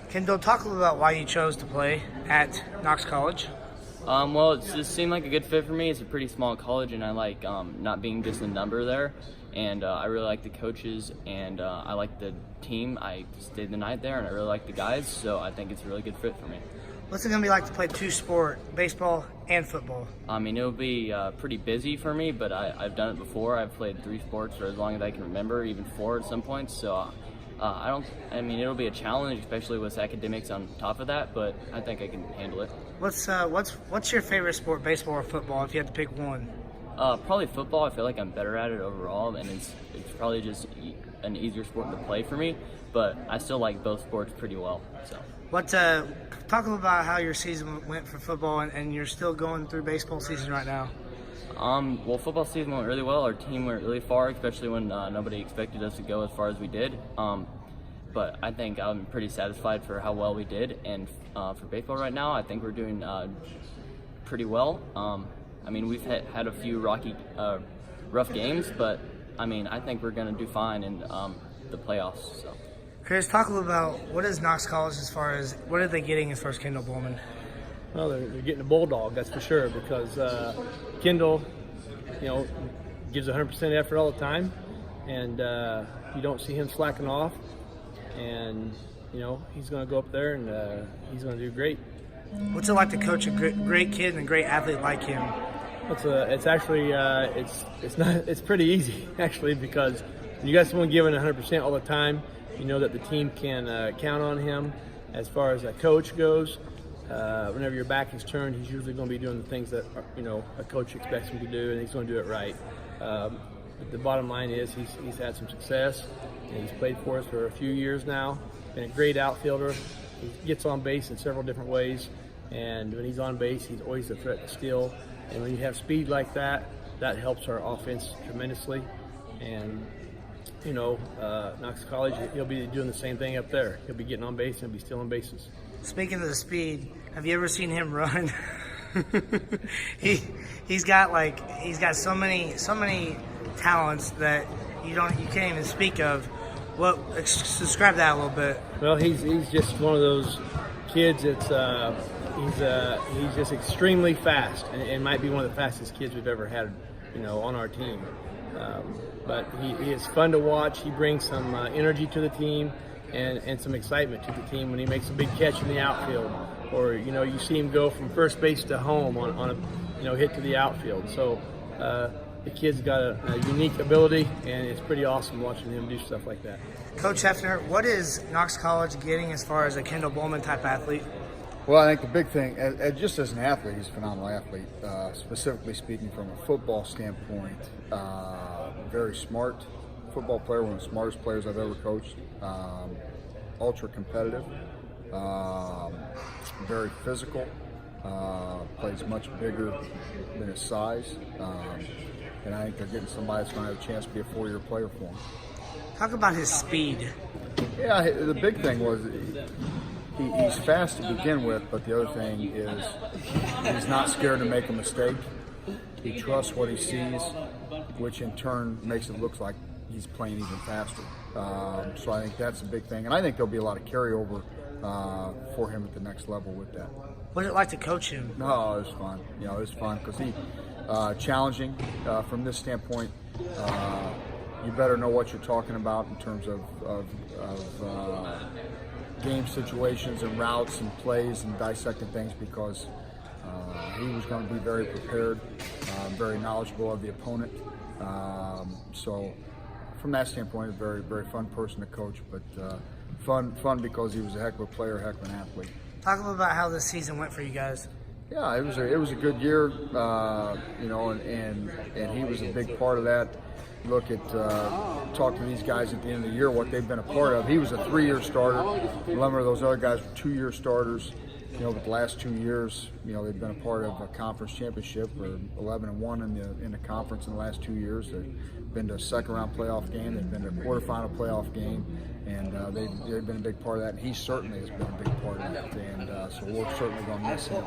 Kendall, talk a little about why you chose to play at Knox College. Well, it just seemed like a good fit for me. It's a pretty small college, and I like not being just a number there. And I really like the coaches, and I like the team. I stayed the night there, and I really like the guys, so I think it's a really good fit for me. What's it going to be like to play two sport, baseball and football? I mean, it'll be pretty busy for me, but I've done it before. I've played 3 sports for as long as I can remember, even 4 at some points. So I mean, it'll be a challenge, especially with academics on top of that, but I think I can handle it. What's your favorite sport, baseball or football, if you had to pick one? Probably football. I feel like I'm better at it overall, and it's probably just an easier sport to play for me, but I still like both sports pretty well. So. Talk about how your season went for football, and you're still going through baseball season right now. Well, football season went really well. Our team went really far, especially when nobody expected us to go as far as we did. But I think I'm pretty satisfied for how well we did. And for baseball right now, I think we're doing pretty well. I mean, we've had a few rough games, but I mean, I think we're going to do fine in the playoffs. So. Chris, talk a little about what is Knox College what are they getting as far as Kendall Ballman? Well, they're getting a bulldog, that's for sure, because Kendall, gives 100% effort all the time, and you don't see him slacking off. And he's going to go up there and he's going to do great. What's it like to coach a great kid and a great athlete like him? It's pretty easy actually, because when you got someone giving 100% all the time, you know that the team can count on him. As far as a coach goes, whenever your back is turned, he's usually going to be doing the things that a coach expects him to do, and he's going to do it right. But the bottom line is he's had some success, and he's played for us for a few years now. Been a great outfielder. He gets on base in several different ways, and when he's on base, he's always a threat to steal. And when you have speed like that, that helps our offense tremendously. And Knox College, he'll be doing the same thing up there. He'll be getting on base and he'll be stealing bases. Speaking of the speed, have you ever seen him run? he's got so many talents that you can't even speak of. Describe that a little bit. Well, he's just one of those kids that's he's just extremely fast, and might be one of the fastest kids we've ever had, on our team. But he is fun to watch. He brings some energy to the team and some excitement to the team when he makes a big catch in the outfield, or you see him go from first base to home on a hit to the outfield. So the kid's got a unique ability, and it's pretty awesome watching him do stuff like that. Coach Hefner, what is Knox College getting as far as a Kendall Ballman type athlete? Well, I think the big thing, just as an athlete, he's a phenomenal athlete. Specifically speaking from a football standpoint, very smart football player, one of the smartest players I've ever coached. Ultra competitive, very physical, plays much bigger than his size. And I think they're getting somebody that's going to have a chance to be a 4-year player for him. Talk about his speed. Yeah, the big thing was he's fast to begin with, but the other thing is he's not scared to make a mistake. He trusts what he sees, which in turn makes it look like he's playing even faster. So I think that's a big thing, and I think there'll be a lot of carryover for him at the next level with that. What's it like to coach him? No, it was fun. It was fun because he challenging from this standpoint. You better know what you're talking about in terms of game situations and routes and plays and dissecting things, because he was going to be very prepared, very knowledgeable of the opponent. So from that standpoint, a very, very fun person to coach, but fun because he was a heck of a player, heck of an athlete. Talk about how this season went for you guys. Yeah, it was a good year, and he was a big part of that. Look at talk to these guys at the end of the year, what they've been a part of. He was a 3-year starter. A number of those other guys were 2-year starters. But the last 2 years, they've been a part of a conference championship. We're 11-1 in the conference in the last 2 years. They've been to a second-round playoff game. They've been to a quarterfinal playoff game, and they've been a big part of that. And he certainly has been a big part of that. And so we're certainly going to miss him.